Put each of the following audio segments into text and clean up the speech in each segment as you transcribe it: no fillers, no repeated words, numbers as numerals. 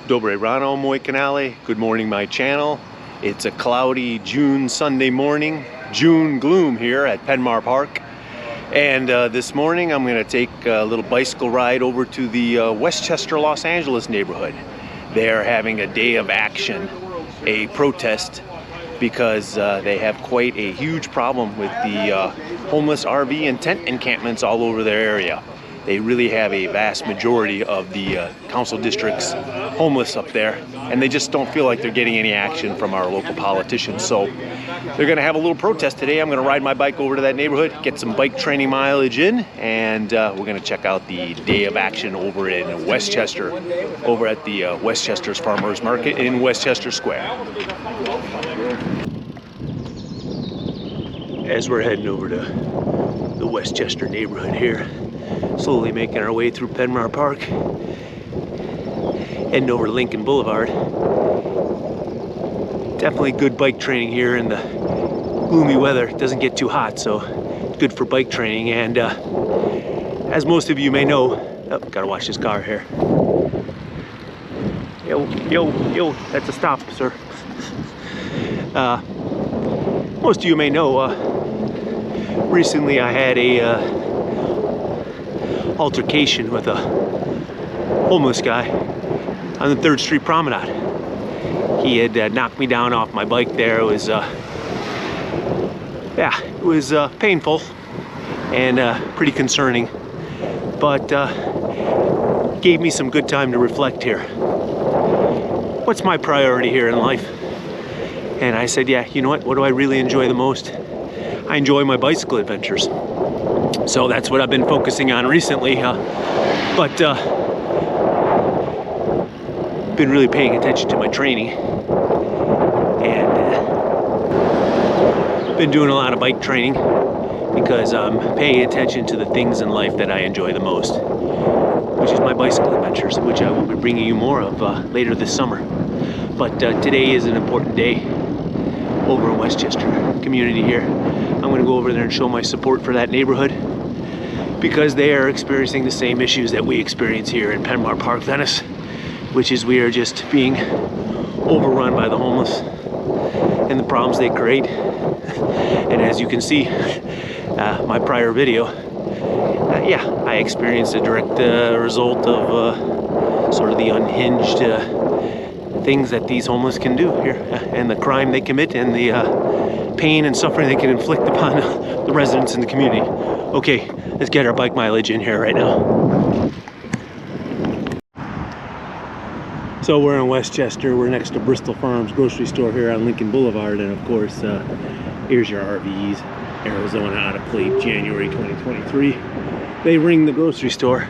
Dobre rano, moi canale. Good morning, my channel. It's a cloudy June Sunday morning, June gloom here at Penmar Park. And this morning I'm going to take a little bicycle ride over to the Westchester, Los Angeles neighborhood. They're having a day of action, a protest, because they have quite a huge problem with the homeless RV and tent encampments all over their area. They really have a vast majority of the council districts homeless up there, and they just don't feel like they're getting any action from our local politicians. So they're going to have a little protest today. I'm going to ride my bike over to that neighborhood, get some bike training mileage in, and we're going to check out the day of action over in Westchester, over at the Westchester's Farmers Market in Westchester Square. As we're heading over to the Westchester neighborhood here, slowly making our way through Penmar Park, heading over Lincoln Boulevard. Definitely good bike training here in the gloomy weather. It doesn't get too hot, so good for bike training. And as most of you may know, oh, gotta watch this car here. Yo, that's a stop, sir. Most of you may know, recently I had a altercation with a homeless guy on the 3rd Street Promenade. He had knocked me down off my bike there. It was painful and pretty concerning, but gave me some good time to reflect here. What's my priority here in life? And I said, yeah, you know what do I really enjoy the most? I enjoy my bicycle adventures. So that's what I've been focusing on recently, but been really paying attention to my training, and been doing a lot of bike training because I'm paying attention to the things in life that I enjoy the most, which is my bicycle adventures, which I will be bringing you more of later this summer. But today is an important day over in Westchester community here. I'm going to go over there and show my support for that neighborhood, because they are experiencing the same issues that we experience here in Penmar Park, Venice, which is we are just being overrun by the homeless and the problems they create. And as you can see, my prior video, I experienced a direct result of sort of the unhinged things that these homeless can do here, and the crime they commit, and the pain and suffering they can inflict upon the residents in the community. Okay, let's get our bike mileage in here right now. So we're in Westchester. We're next to Bristol Farms grocery store here on Lincoln Boulevard, and of course, here's your RVs. Arizona out of plate, January 2023. They ring the grocery store.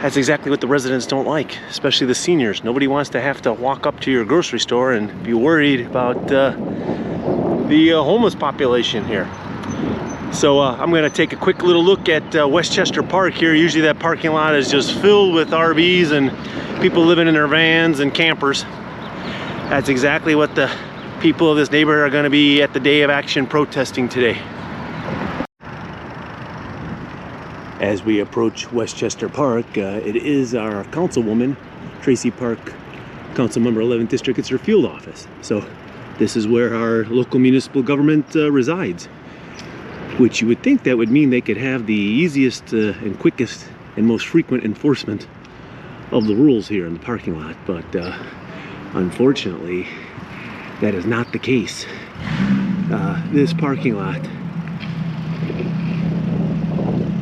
That's exactly what the residents don't like, especially the seniors. Nobody wants to have to walk up to your grocery store and be worried about the homeless population here. So I'm going to take a quick little look at Westchester Park here. Usually that parking lot is just filled with RVs and people living in their vans and campers. That's exactly what the people of this neighborhood are going to be at the day of action protesting today. As we approach Westchester Park, it is our councilwoman, Tracy Park, council member 11th District. It's her field office. So this is where our local municipal government resides, which you would think that would mean they could have the easiest and quickest and most frequent enforcement of the rules here in the parking lot. But unfortunately, that is not the case. This parking lot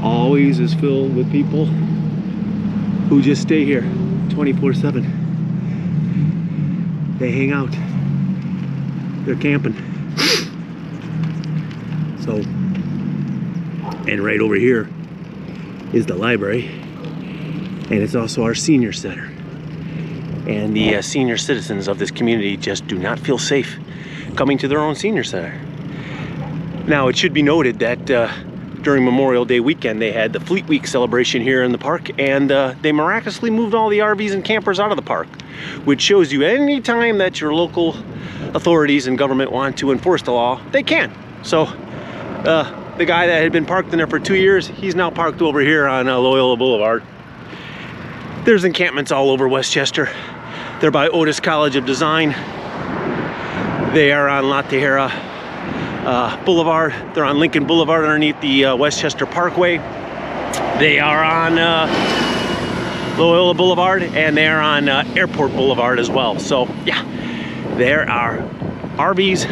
always is filled with people who just stay here 24/7. They hang out. They're camping. So, and right over here is the library, and it's also our senior center. And the senior citizens of this community just do not feel safe coming to their own senior center. Now, it should be noted that during Memorial Day weekend, they had the Fleet Week celebration here in the park, and they miraculously moved all the RVs and campers out of the park, which shows you any time that your local authorities and government want to enforce the law, they can. So the guy that had been parked in there for 2 years, he's now parked over here on Loyola Boulevard. There's encampments all over Westchester. They're by Otis College of Design. They are on La Tejera Boulevard. They're on Lincoln Boulevard underneath the Westchester Parkway. They are on Loyola Boulevard, and they are on Airport Boulevard as well. So yeah, there are RVs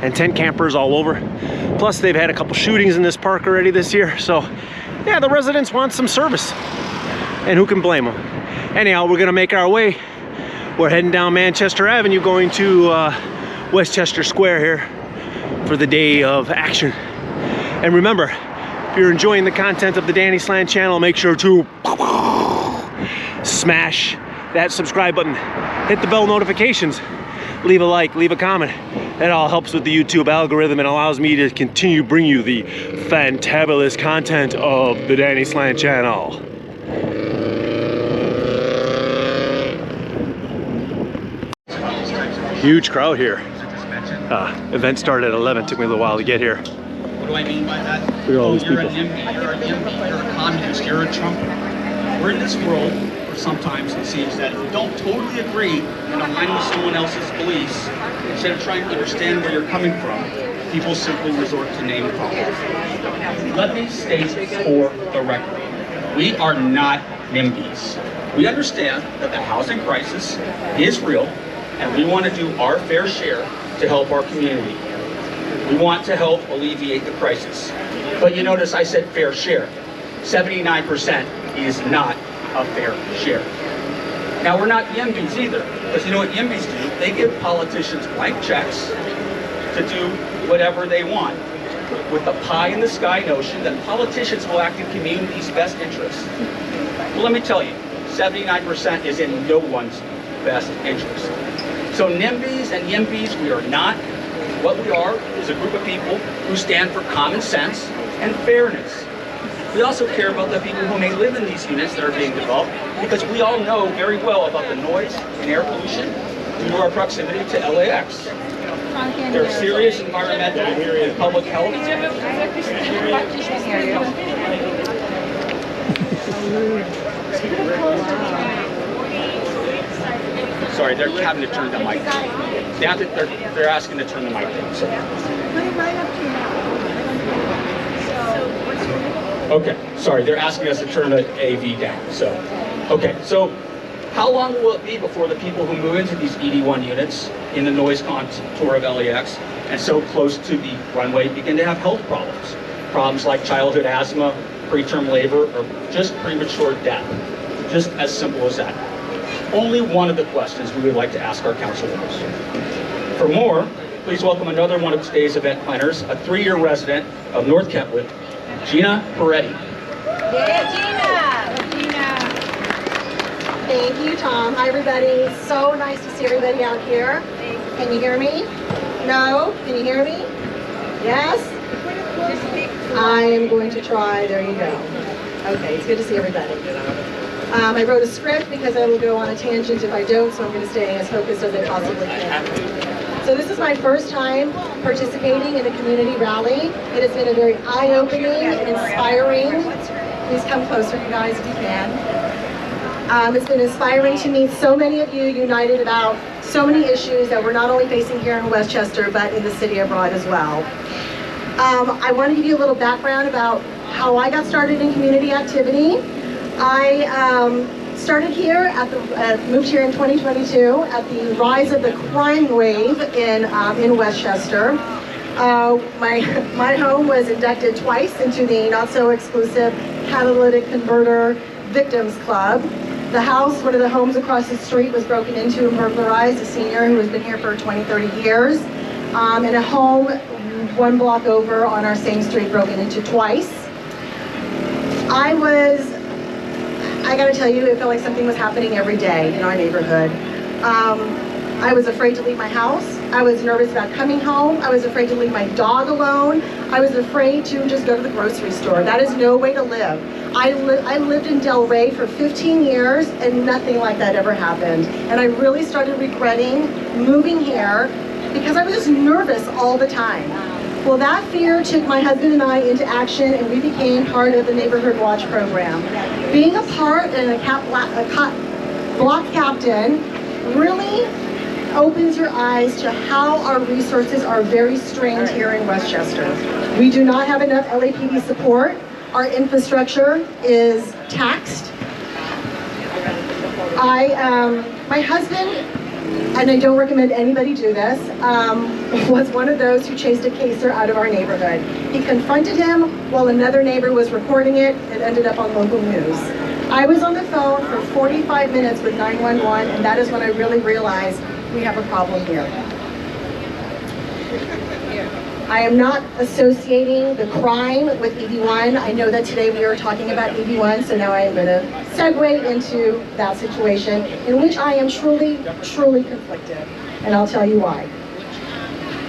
and tent campers all over. Plus they've had a couple shootings in this park already this year. So yeah, the residents want some service, and who can blame them? Anyhow, we're gonna make our way. We're heading down Manchester Avenue, going to Westchester Square here for the day of action. And remember, if you're enjoying the content of the Danny Slant channel, make sure to smash that subscribe button, hit the bell notifications, leave a like, leave a comment. That all helps with the YouTube algorithm and allows me to continue bringing you the fantabulous content of the Danny Slant channel. Huge crowd here. Event started at 11. Took me a little while to get here. What do I mean by that? Look at all these people. You're a NIMBY, you're a communist, you're a Trump. We're in this world where sometimes it seems that if you don't totally agree and align with someone else's beliefs, instead of trying to understand where you're coming from, people simply resort to name calling. Let me state for the record, we are not NIMBYs. We understand that the housing crisis is real, and we want to do our fair share to help our community. We want to help alleviate the crisis. But you notice I said fair share. 79% is not a fair share. Now, we're not YIMBYs either, because you know what YIMBYs do? They give politicians blank checks to do whatever they want, with the pie in the sky notion that politicians will act in community's best interest. Well, let me tell you, 79% is in no one's best interest. So NIMBYs and YIMBYs, we are not. What we are is a group of people who stand for common sense and fairness. We also care about the people who may live in these units that are being developed, because we all know very well about the noise and air pollution due to our proximity to LAX. There are serious environmental and public health. Sorry, they're having to turn the mic. They're asking to turn the mic down. So. Okay, sorry, they're asking us to turn the AV down. So, okay, so how long will it be before the people who move into these ED1 units in the noise contour of LAX and so close to the runway begin to have health problems? Problems like childhood asthma, preterm labor, or just premature death. Just as simple as that. Only one of the questions we would like to ask our council members. For more, please welcome another one of today's event planners, a 3-year resident of North Kentwood, Gina Peretti. Yeah, Gina! Thank you, Tom. Hi, everybody. So nice to see everybody out here. Can you hear me? No? Can you hear me? Yes? I am going to try. There you go. Okay, it's good to see everybody. I wrote a script because I will go on a tangent if I don't, so I'm going to stay as focused as I possibly can. So this is my first time participating in a community rally. It has been a very eye-opening and inspiring. Please come closer, you guys, if you can. It's been inspiring to meet so many of you united about so many issues that we're not only facing here in Westchester, but in the city abroad as well. I want to give you a little background about how I got started in community activity. I started here moved here in 2022 at the rise of the crime wave in Westchester. My home was inducted twice into the not so exclusive catalytic converter victims club. The house, one of the homes across the street, was broken into and burglarized. A senior who has been here for 20, 30 years. And a home one block over on our same street broken into twice. I gotta tell you, it felt like something was happening every day in our neighborhood. I was afraid to leave my house. I was nervous about coming home. I was afraid to leave my dog alone. I was afraid to just go to the grocery store. That is no way to live. I lived in Delray for 15 years and nothing like that ever happened. And I really started regretting moving here because I was just nervous all the time. Well, that fear took my husband and I into action, and we became part of the Neighborhood Watch program. Being a part and a block captain really opens your eyes to how our resources are very strained here in Westchester. We do not have enough LAPD support. Our infrastructure is taxed. My husband, and I don't recommend anybody do this, was one of those who chased a caser out of our neighborhood. He confronted him while another neighbor was recording it. It ended up on local news. I was on the phone for 45 minutes with 911, and that is when I really realized we have a problem here. I am not associating the crime with ED1. I know that today we are talking about ED1, so now I am going to segue into that situation in which I am truly, truly conflicted, and I'll tell you why.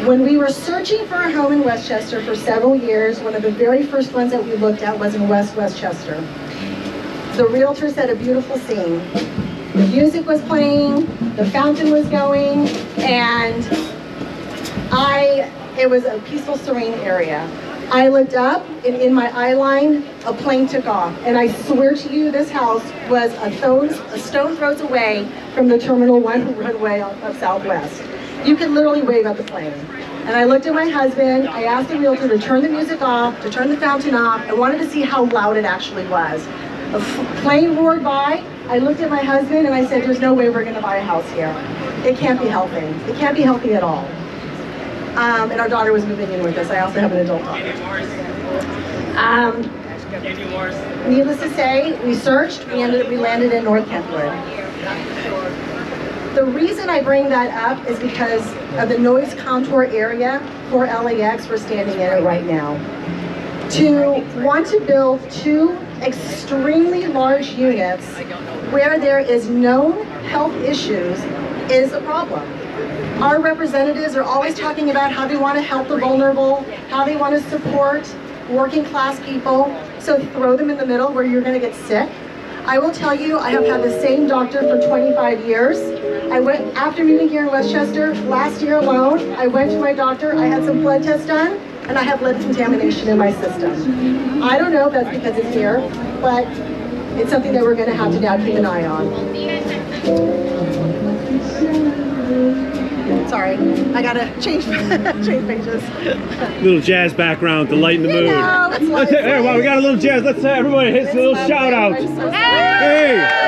When we were searching for a home in Westchester for several years, one of the very first ones that we looked at was in Westchester. The realtor said a beautiful scene. The music was playing, the fountain was going, and it was a peaceful, serene area. I looked up, and in my eye line, a plane took off. And I swear to you, this house was a stone throws away from the Terminal 1 runway of Southwest. You could literally wave at the plane. And I looked at my husband, I asked the realtor to turn the music off, to turn the fountain off. I wanted to see how loud it actually was. A plane roared by. I looked at my husband and I said, there's no way we're gonna buy a house here. It can't be healthy. It can't be healthy at all. And our daughter was moving in with us. I also have an adult daughter. Needless to say, we searched, we landed in North Kentwood. The reason I bring that up is because of the noise contour area for LAX we're standing in it right now. To want to build two extremely large units where there is known health issues is a problem. Our representatives are always talking about how they want to help the vulnerable, how they want to support working class people, so throw them in the middle where you're going to get sick. I will tell you, I have had the same doctor for 25 years. I went, after moving here in Westchester, last year alone, I went to my doctor, I had some blood tests done, and I have lead contamination in my system. I don't know if that's because it's here, but it's something that we're going to have to now keep an eye on. Sorry, I gotta change pages. Little jazz background to lighten the mood. Hey, well, we got a little jazz. Let's everybody hit a little shout out. Hey!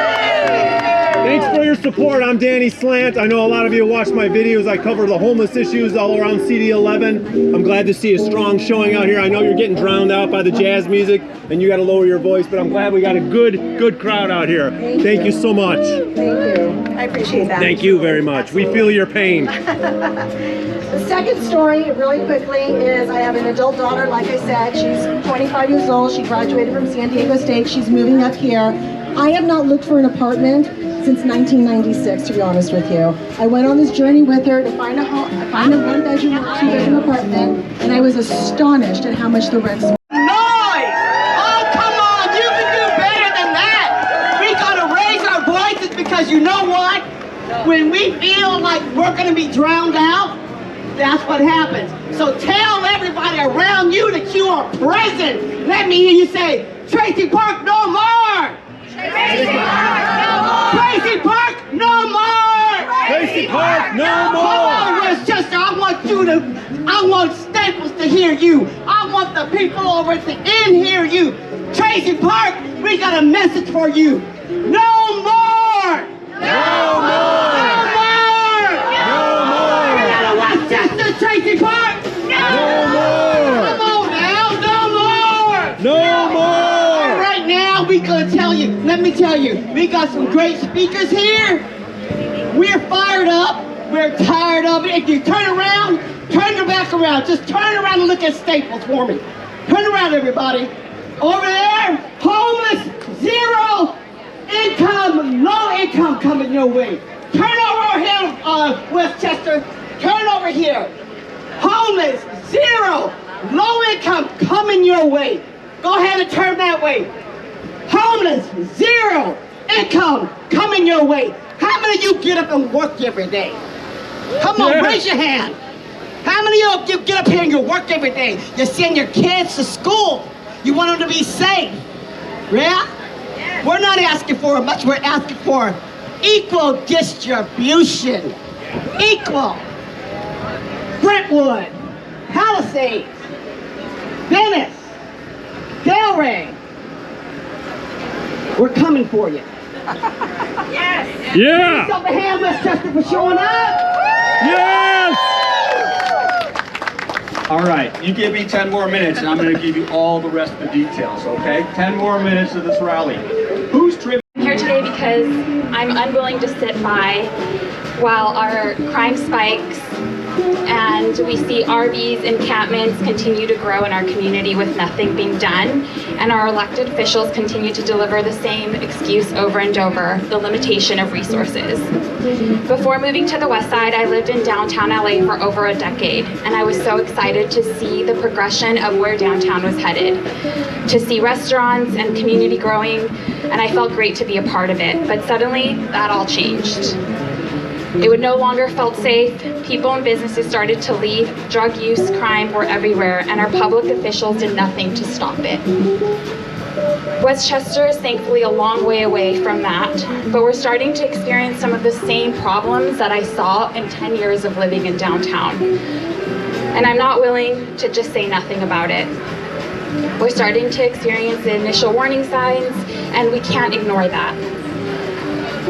Thanks for your support. I'm Danny Slant. I know a lot of you watch my videos. I cover the homeless issues all around CD11. I'm glad to see a strong showing out here. I know you're getting drowned out by the jazz music and you got to lower your voice, but I'm glad we got a good crowd out here. Thank you so much. Thank you. I appreciate that. Thank you very much. Absolutely. We feel your pain. The second story, really quickly, is I have an adult daughter, like I said. She's 25 years old. She graduated from San Diego State. She's moving up here. I have not looked for an apartment since 1996, to be honest with you. I went on this journey with her to find a one-bedroom or two-bedroom apartment, and I was astonished at how much the rents were. Noise! Oh, come on, you can do better than that. We gotta raise our voices because you know what? When we feel like we're gonna be drowned out, that's what happens. So tell everybody around you that you are present. Let me hear you say, Tracy Park, no more! Tracy Park, no more! Tracy Park, no more! Tracy Park, no more! Come on, Westchester, I want Staples to hear you. I want the people over at the inn hear you. Tracy Park, we got a message for you. No more! No more! No more! Westchester, Tracy Park! No more! Come on now, no more! No more! Right now, we gonna tell you, let me tell you, we got some great speakers here. We're fired up. We're tired of it. If you turn around, turn your back around. Just turn around and look at Staples for me. Turn around, everybody. Over there, homeless, zero income, low income coming your way. Turn over here, Westchester. Turn over here. Homeless, zero, low income coming your way. Go ahead and turn that way. Homeless, zero income coming your way. How many of you get up and work every day? Come on, raise your hand. How many of you get up here and you work every day? You send your kids to school. You want them to be safe. Yeah? We're not asking for much. We're asking for equal distribution. Equal. Brentwood, Palisades, Venice, Delray. We're coming for you. Yeah! Give a hand, Westchester, for showing up. Yes! All right, you give me 10 more minutes and I'm going to give you all the rest of the details, okay? 10 more minutes of this rally. Who's driven? I'm here today because I'm unwilling to sit by while our crime spikes and we see RVs, encampments continue to grow in our community with nothing being done, and our elected officials continue to deliver the same excuse over and over, the limitation of resources. Before moving to the west side, I lived in downtown LA for over a decade, and I was so excited to see the progression of where downtown was headed, to see restaurants and community growing, and I felt great to be a part of it. But suddenly, that all changed. It would no longer felt safe. People and businesses started to leave. Drug use, crime were everywhere, and our public officials did nothing to stop it. Westchester is thankfully a long way away from that, but we're starting to experience some of the same problems that I saw in 10 years of living in downtown. And I'm not willing to just say nothing about it. We're starting to experience the initial warning signs, and we can't ignore that.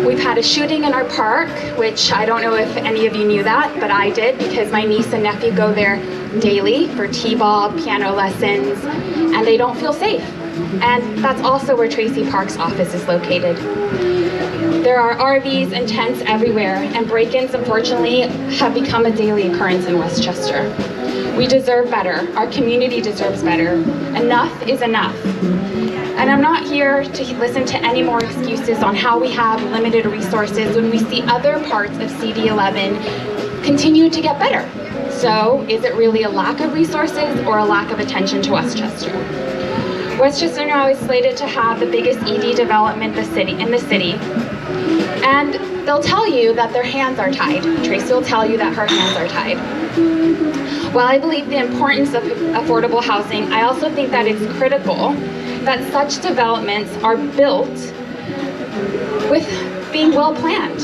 We've had a shooting in our park, which I don't know if any of you knew that, but I did because my niece and nephew go there daily for t-ball, piano lessons, and they don't feel safe. And that's also where Tracy Park's office is located. There are RVs and tents everywhere, and break-ins, unfortunately, have become a daily occurrence in Westchester. We deserve better. Our community deserves better. Enough is enough. And I'm not here to listen to any more excuses on how we have limited resources when we see other parts of CD11 continue to get better. So is it really a lack of resources or a lack of attention to Westchester? Westchester now is slated to have the biggest ED development in the city. And they'll tell you that their hands are tied. Tracy will tell you that her hands are tied. While I believe the importance of affordable housing, I also think that it's critical that such developments are built with being well planned.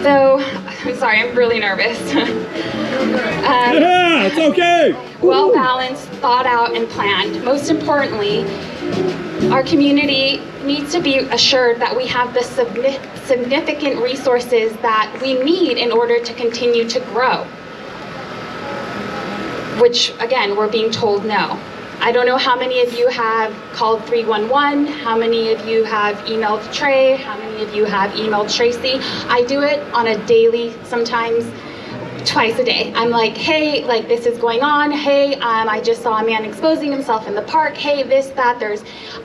Though, I'm sorry, I'm really nervous. Yeah, it's okay. Well balanced, thought out, and planned. Most importantly, our community needs to be assured that we have the significant resources that we need in order to continue to grow. Which, again, we're being told no. I don't know how many of you have called 311, how many of you have emailed Trey, how many of you have emailed Tracy. I do it on a daily, sometimes twice a day. I'm like, hey, like this is going on. Hey, I just saw a man exposing himself in the park. Hey, this, that,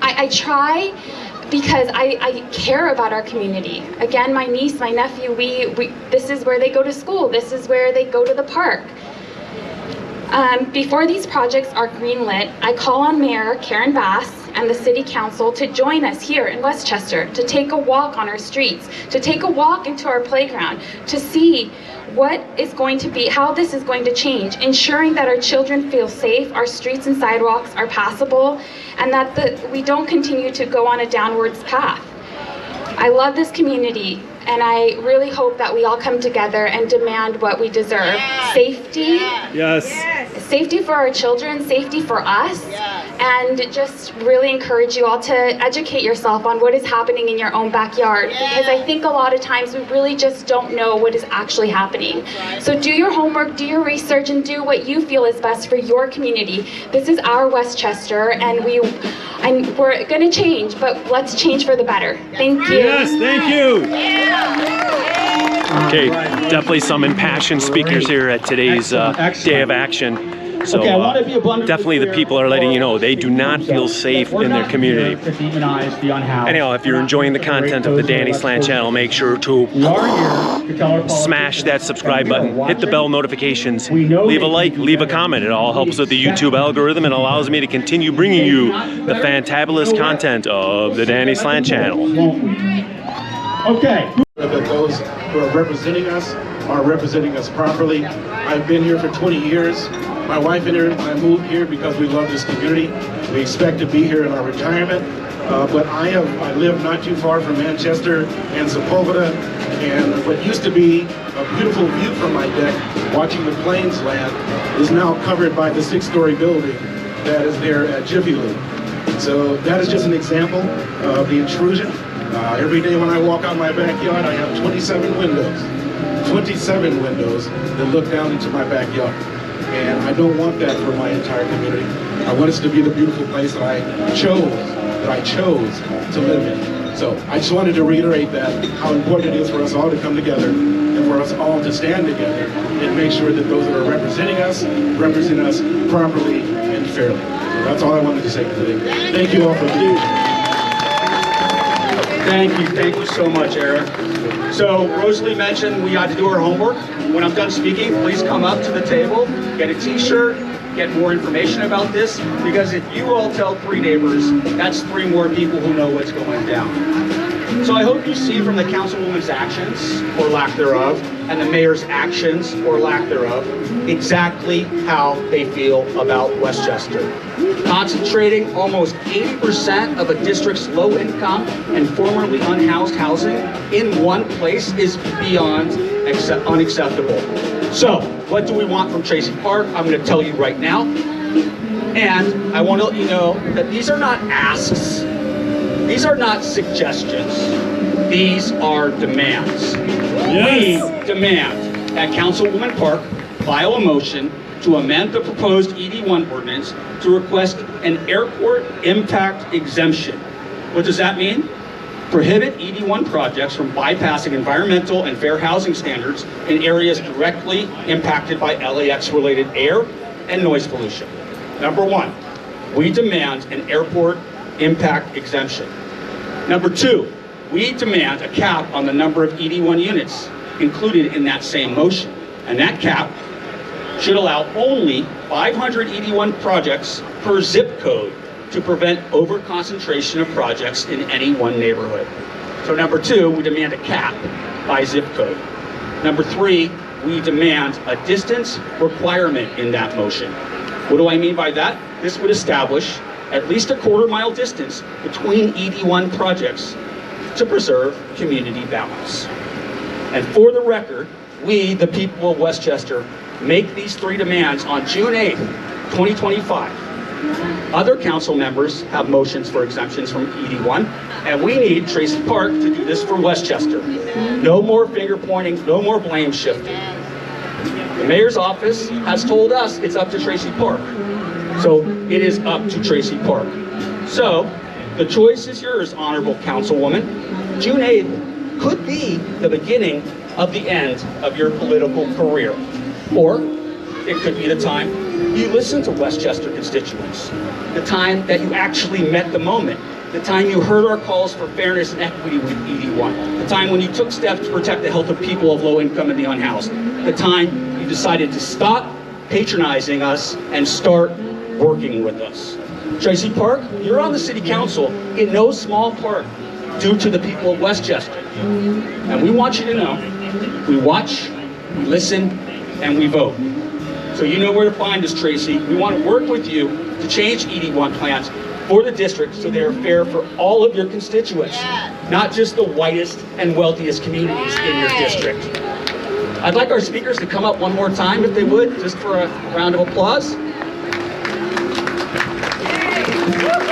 I try because I care about our community. Again, my niece, my nephew, this is where they go to school. This is where they go to the park. Before these projects are greenlit, I call on Mayor Karen Bass and the City Council to join us here in Westchester, to take a walk on our streets, to take a walk into our playground, to see what is going to be, how this is going to change, ensuring that our children feel safe, our streets and sidewalks are passable, and that we don't continue to go on a downwards path. I love this community, and I really hope that we all come together and demand what we deserve. Yes. Safety. Yes. Safety for our children, safety for us, and just really encourage you all to educate yourself on what is happening in your own backyard, because I think a lot of times we really just don't know what is actually happening. So do your homework, do your research, and do what you feel is best for your community. This is our Westchester, and we're going to change, but let's change for the better. Thank you. Yes, thank you. Okay, definitely some impassioned speakers here at today's day of action. So definitely the people are letting you know they do not feel safe in their community. Anyhow, if you're enjoying the content of the Danny Slant channel, make sure to smash that subscribe button, hit the bell notifications, leave a like, leave a comment. It all helps with the YouTube algorithm and allows me to continue bringing you the fantabulous content of the Danny Slant channel. Okay. That those who are representing us properly. I've been here for 20 years. My wife and I moved here because we love this community. We expect to be here in our retirement. but I live not too far from Manchester and Sepulveda, and what used to be a beautiful view from my deck, watching the planes land, is now covered by the 6-story building that is there at Jiffy Lube. So that is just an example of the intrusion. Every day when I walk out my backyard, I have 27 windows. 27 windows that look down into my backyard. And I don't want that for my entire community. I want us to be the beautiful place that I chose to live in. So I just wanted to reiterate that, how important it is for us all to come together and for us all to stand together and make sure that those that are representing us represent us properly and fairly. So that's all I wanted to say today. Thank you all for being here. Thank you so much, Eric. So Rosalie mentioned we had to do our homework. When I'm done speaking, please come up to the table, get a t-shirt, get more information about this, because if you all tell 3 neighbors, that's 3 more people who know what's going down. So I hope you see from the councilwoman's actions, or lack thereof, and the mayor's actions, or lack thereof, exactly how they feel about Westchester. Concentrating almost 80% of a district's low-income and formerly unhoused housing in one place is beyond unacceptable. So, what do we want from Tracy Park? I'm going to tell you right now. And I want to let you know that these are not asks. These are not suggestions. These are demands. Yes. We demand that Councilwoman Park file a motion to amend the proposed ED1 ordinance to request an airport impact exemption. What does that mean? Prohibit ED1 projects from bypassing environmental and fair housing standards in areas directly impacted by LAX-related air and noise pollution. Number 1, we demand an airport impact exemption. Number 2, we demand a cap on the number of ED1 units included in that same motion. And that cap should allow only 500 ED1 projects per zip code to prevent over-concentration of projects in any one neighborhood. So number 2, we demand a cap by zip code. Number 3, we demand a distance requirement in that motion. What do I mean by that? This would establish at least a quarter-mile distance between ED1 projects to preserve community balance. And for the record, we, the people of Westchester, make these 3 demands on June 8th, 2025. Other council members have motions for exemptions from ED1, and we need Tracy Park to do this for Westchester. No more finger pointing, no more blame shifting. The mayor's office has told us it's up to Tracy Park. So it is up to Tracy Park. So the choice is yours, Honorable Councilwoman. June 8th could be the beginning of the end of your political career. Or it could be the time you listen to Westchester constituents, the time that you actually met the moment, the time you heard our calls for fairness and equity with ED1, the time when you took steps to protect the health of people of low income and the unhoused, the time you decided to stop patronizing us and start working with us. Tracy Park, you're on the city council in no small part due to the people of Westchester. And we want you to know, we watch, we listen, and we vote. So you know where to find us, Tracy. We want to work with you to change ED1 plans for the district so they are fair for all of your constituents, not just the whitest and wealthiest communities in your district. I'd like our speakers to come up one more time, if they would, just for a round of applause.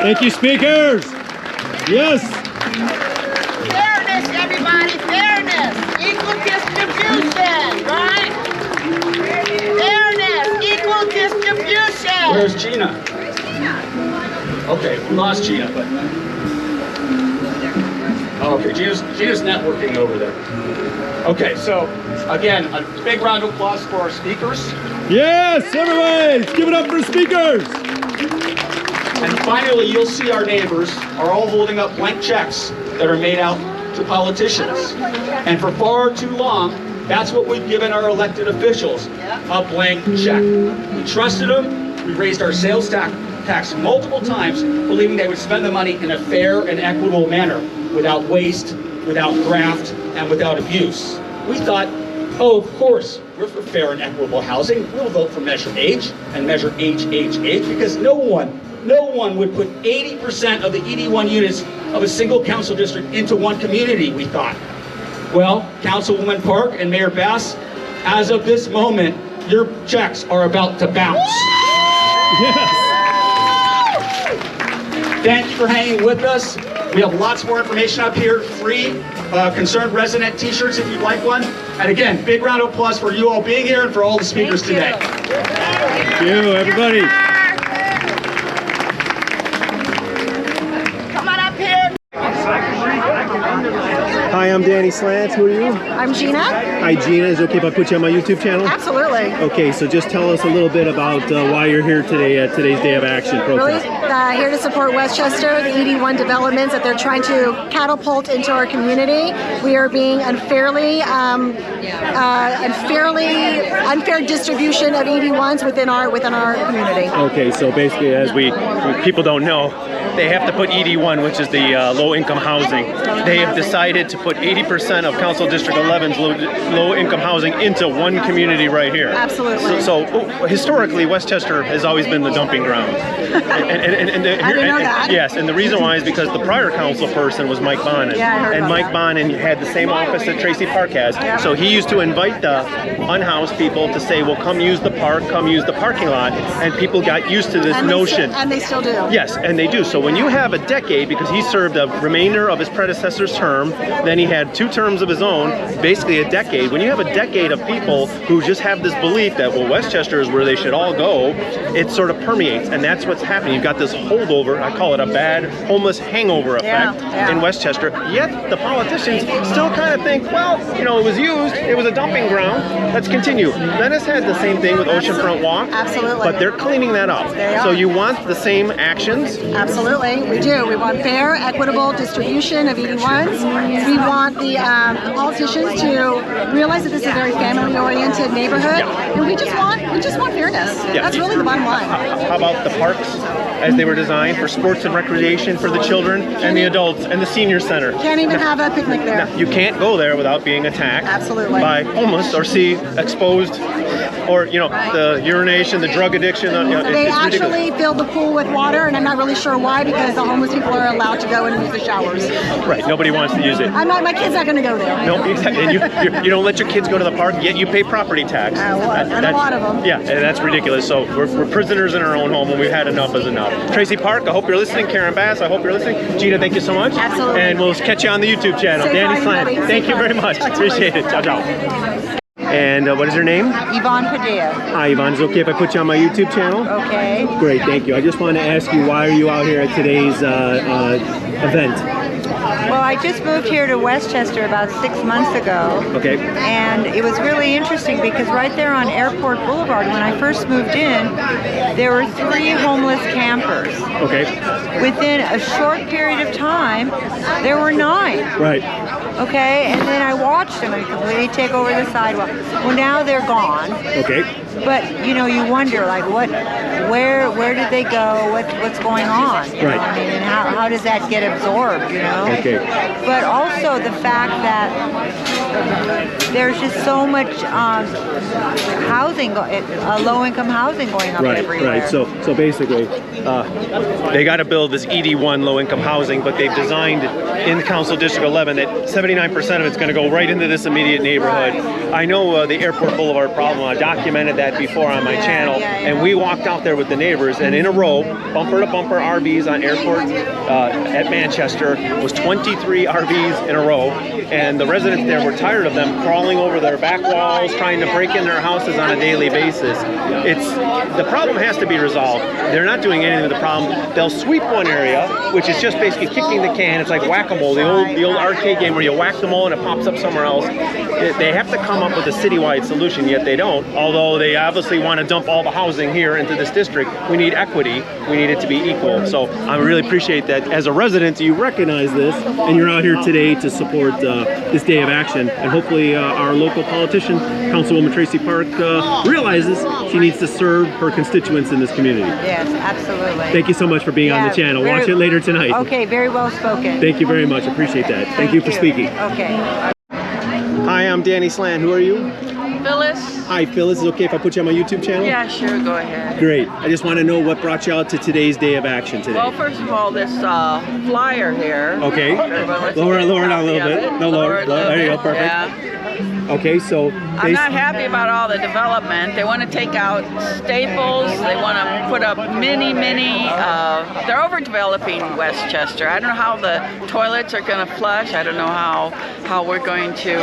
Thank you, speakers. Yes. Fairness, everybody, fairness. Equal distribution, right? Fairness, equal distribution. Where's Gina? Okay, we lost Gina, but... Oh, okay, Gina's networking over there. Okay, so, again, a big round of applause for our speakers. Yes, everybody, let's give it up for speakers. And finally, you'll see our neighbors are all holding up blank checks that are made out to politicians. And for far too long, that's what we've given our elected officials, a blank check. We trusted them, we raised our sales tax multiple times, believing they would spend the money in a fair and equitable manner, without waste, without graft, and without abuse. We thought, oh, of course, we're for fair and equitable housing. We'll vote for Measure H and Measure HHH because no one no one would put 80% of the ED1 units of a single council district into one community, we thought. Well, Councilwoman Park and Mayor Bass, as of this moment, your checks are about to bounce. Yes. Thank you for hanging with us. We have lots more information up here, free concerned resident t-shirts if you'd like one. And again, big round of applause for you all being here and for all the speakers today. Thank you, everybody. Come on up here. Hi, I'm Danny Slant. Who are you? I'm Gina. Hi, Gina. Is it okay if I put you on my YouTube channel? Absolutely. Okay, so just tell us a little bit about why you're here today at today's Day of Action protest. Really here to support Westchester, the ED1 developments that they're trying to catapult into our community. We are being unfair distribution of ED1s within our community. Okay, so basically, as people don't know, they have to put ED1, which is the low-income housing. They have decided to put 80% of Council District 11's low-income housing into one community right here. Absolutely. So historically, Westchester has always been the dumping ground. I didn't know that. Yes, and the reason why is because the prior council person was Mike Bonin. Yeah, I heard and about Mike that. Bonin had the same office that Tracy Park has. Yeah. So he used to invite the unhoused people to say, well, come use the park, come use the parking lot. And people got used to this notion. And they still do. Yes, and they do. So when you have a decade, because he served a remainder of his predecessor's term, then he had 2 terms of his own, basically a decade. When you have a decade of people who just have this belief that, well, Westchester is where they should all go, it sort of permeates, and that's what's happening. You've got this holdover, I call it a bad homeless hangover effect in Westchester, yet the politicians still kind of think, well, you know, it was used, it was a dumping ground, let's continue. Venice had the same thing with Oceanfront Walk, Absolutely. but they're cleaning that up. They are. So you want the same actions? Absolutely, we do. We want fair, equitable distribution of ED1s. We want the politicians to realize that this is a very family-oriented neighborhood, and we just want fairness. Yeah. That's really the bottom line. How about the parks as they were designed for sports and recreation for the children and the adults and the senior center? Can't even have a picnic there. Now, you can't go there without being attacked Absolutely. by homeless or see exposed, or the urination, the drug addiction. They it's actually ridiculous. fill the pool with water, and I'm not really sure why, because the homeless people are allowed to go and use the showers. Right, nobody wants to use it. My kid's not going to go there. No, exactly. And you don't let your kids go to the park, yet you pay property tax. And a lot of them. Yeah, and that's ridiculous. So we're prisoners in our own home, and we've had enough is enough. Tracy Park, I hope you're listening. Karen Bass, I hope you're listening. Gina, thank you so much. Absolutely. And we'll catch you on the YouTube channel. Safe Danny riding, Slant. buddy. Thank Safe you very riding. much. Talk to you Appreciate it. later. Ciao, ciao. And what is your name? Yvonne Padilla. Hi, Yvonne. Is it okay if I put you on my YouTube channel? Okay. Great, thank you. I just want to ask you, why are you out here at today's event? Well, I just moved here to Westchester about 6 months ago. Okay. And it was really interesting because right there on Airport Boulevard, when I first moved in, there were 3 homeless campers. Okay. Within a short period of time, there were 9. Right. Okay, and then I watched them completely take over the sidewalk. Well, now they're gone. Okay. But you wonder like where did they go? What's going on? You know Right. what I mean, and how does that get absorbed? Okay. But also the fact that there's just so much housing, low-income housing going up everywhere. Right. So basically, they got to build this ED1 low-income housing, but they've designed in Council District 11 that 79% of it's going to go right into this immediate neighborhood. I know the Airport Boulevard problem. I documented that before on my channel, and we walked out there with the neighbors, and in a row, bumper to bumper RVs on Airport at Manchester was 23 RVs in a row, and the residents there were tired of them crawling over their back walls, trying to break in their houses on a daily basis. The problem has to be resolved. They're not doing anything with the problem. They'll sweep one area, which is just basically kicking the can. It's like whack-a-mole, the old arcade game where you whack the mole and it pops up somewhere else. They have to come up with a citywide solution, yet they don't. Although they obviously want to dump all the housing here into this district. We need equity. We need it to be equal. So I really appreciate that as a resident you recognize this, and you're out here today to support this Day of Action. And hopefully our local politician, Councilwoman Tracy Park, realizes she needs to serve her constituents in this community. Yes, absolutely. Thank you so much for being on the channel. Watch it later tonight. Okay, very well spoken. Thank you very much. Appreciate that. Thank you for speaking. Okay. Hi, I'm Danny Slant. Who are you? Phyllis? Hi, Phyllis. Is it okay if I put you on my YouTube channel? Yeah, sure, go ahead. Great. I just want to know what brought you out to today's day of action today. Well, first of all, this flyer here. Okay. Lower it down a little bit. No, lower. There you go. Perfect. Yeah. Okay, so I'm not happy about all the development. They want to take out Staples. They want to put up many, they're overdeveloping Westchester. I don't know how the toilets are going to flush. I don't know how we're going to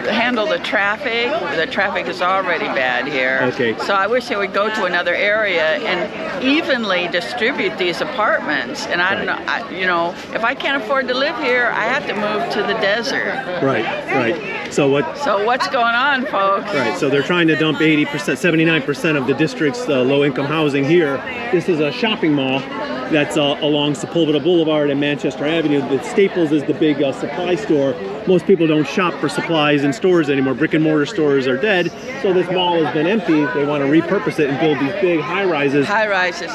handle the traffic. The traffic is already bad here. Okay. So I wish they would go to another area and evenly distribute these apartments. And I don't know, if I can't afford to live here, I have to move to the desert. Right. So what's going on, folks? Right, so they're trying to dump 80%, 79% of the district's low-income housing here. This is a shopping mall that's along Sepulveda Boulevard and Manchester Avenue. The Staples is the big supply store. Most people don't shop for supplies in stores anymore. Brick and mortar stores are dead, so this mall has been empty. They want to repurpose it and build these big high-rises.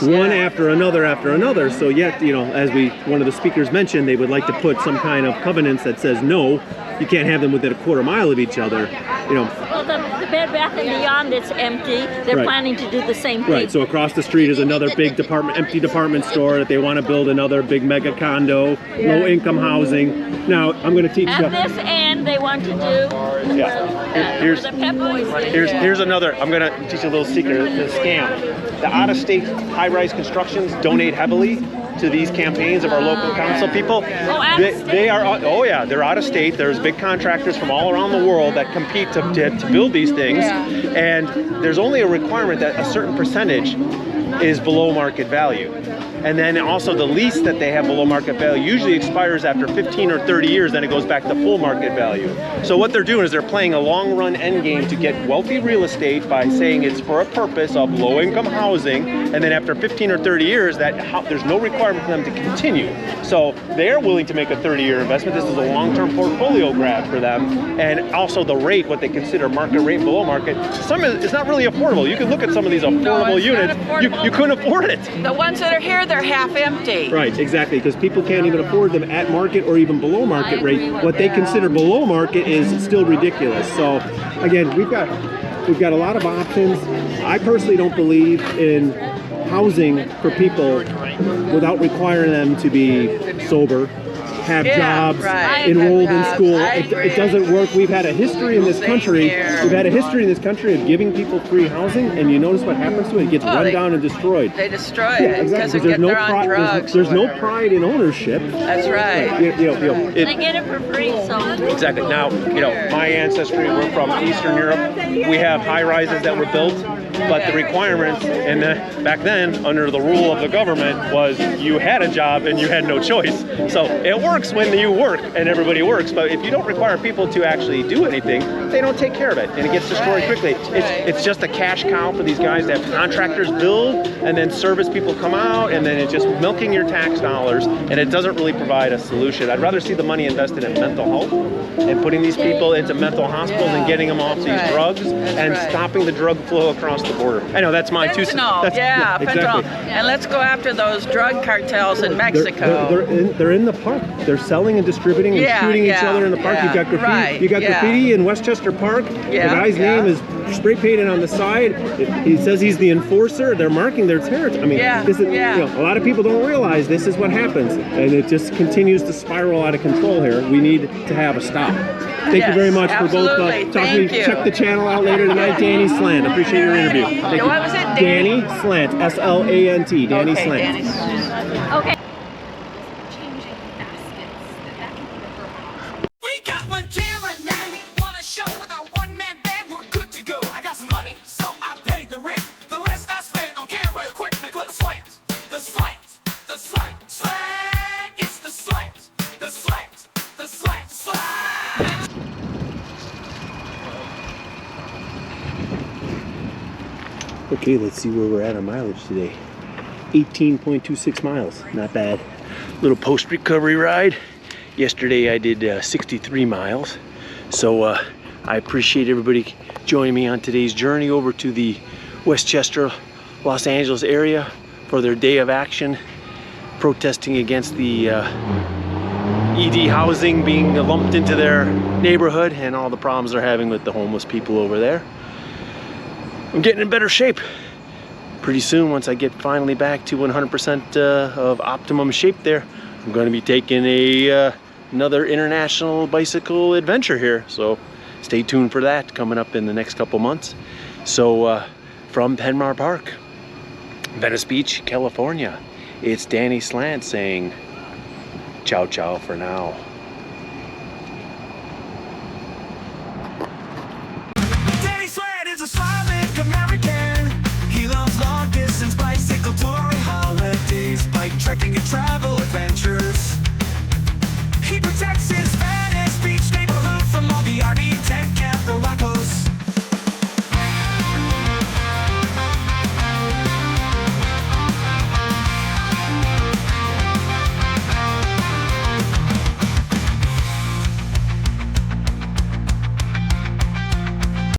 One after another. So yet, as one of the speakers mentioned, they would like to put some kind of covenants that says no, you can't have them within a quarter mile of each other. Well, the Bed Bath & Beyond that's empty, they're planning to do the same thing. Right, so across the street is another big empty department store that they want to build another big mega condo, low-income housing. Now, I'm going to teach you. At this end, they want to do here's the Pep Boys thing. Here's another. I'm going to teach you a little secret. The scam. The out-of-state high-rise constructions donate heavily to these campaigns of our local council people. They are, they're out of state. There's big contractors from all around the world that compete to build these things, and there's only a requirement that a certain percentage is below market value. And then also the lease that they have below market value usually expires after 15 or 30 years, then it goes back to full market value. So what they're doing is they're playing a long run end game to get wealthy real estate by saying it's for a purpose of low income housing, and then after 15 or 30 years there's no requirement for them to continue. So they're willing to make a 30-year investment. This is a long-term portfolio grab for them. And also the rate, what they consider market rate below market, it's not really affordable. You can look at some of these affordable units. You couldn't afford it. The ones that are here, they're half empty. Right, exactly, because people can't even afford them at market or even below market rate. What they consider below market is still ridiculous. So again, we've got a lot of options. I personally don't believe in housing for people without requiring them to be sober, have jobs, enrolled in school. It doesn't work. We've had a history in this country. We've had a history in this country of giving people free housing, and you notice what happens to it? It gets run down and destroyed. They destroy it because they're on drugs. There's no pride in ownership. That's right. They get it for free, so. Exactly. Now, my ancestry, we're from Eastern Europe. We have high rises that were built, but the requirements, and back then, under the rule of the government, was you had a job and you had no choice. So it works when you work and everybody works, but if you don't require people to actually do anything, they don't take care of it, and it gets destroyed quickly. It's just a cash cow for these guys to have contractors build, and then service people come out, and then it's just milking your tax dollars, and it doesn't really provide a solution. I'd rather see the money invested in mental health and putting these people into mental hospitals and getting them off these drugs and stopping the drug flow across the border. I know that's my two cents. Fentanyl. Exactly. And let's go after those drug cartels in Mexico. They're in the park. They're selling and distributing and shooting each other in the park. You've got graffiti. You got graffiti in Westchester Park. The guy's name is spray painted on the side. He says he's the enforcer. They're marking their territory. I mean, this is, a lot of people don't realize this is what happens, and it just continues to spiral out of control here. We need to have a stop. Thank you very much for both talking to me. Check the channel out later tonight. Danny Slant. Appreciate your interview. Thank you. What was it? Danny Slant. S-L-A-N-T. Danny Slant. Danny Slant. Okay. We got one camera now. Wanna show with our one-man band? We're good to go. I got some money, so I paid the rent. The rest I spent on camera equipment with the slant. The slant. The slant. Slant. It's the slant. The slant. The slant. Slant. Okay, let's see where we're at on mileage today. 18.26 miles, not bad. Little post-recovery ride. Yesterday I did 63 miles. So I appreciate everybody joining me on today's journey over to the Westchester, Los Angeles area for their day of action, protesting against the ED housing being lumped into their neighborhood and all the problems they're having with the homeless people over there. I'm getting in better shape. Pretty soon, once I get finally back to 100% of optimum shape there, I'm going to be taking another international bicycle adventure here. So stay tuned for that coming up in the next couple months. So from Penmar Park, Venice Beach, California, it's Danny Slant saying ciao ciao for now.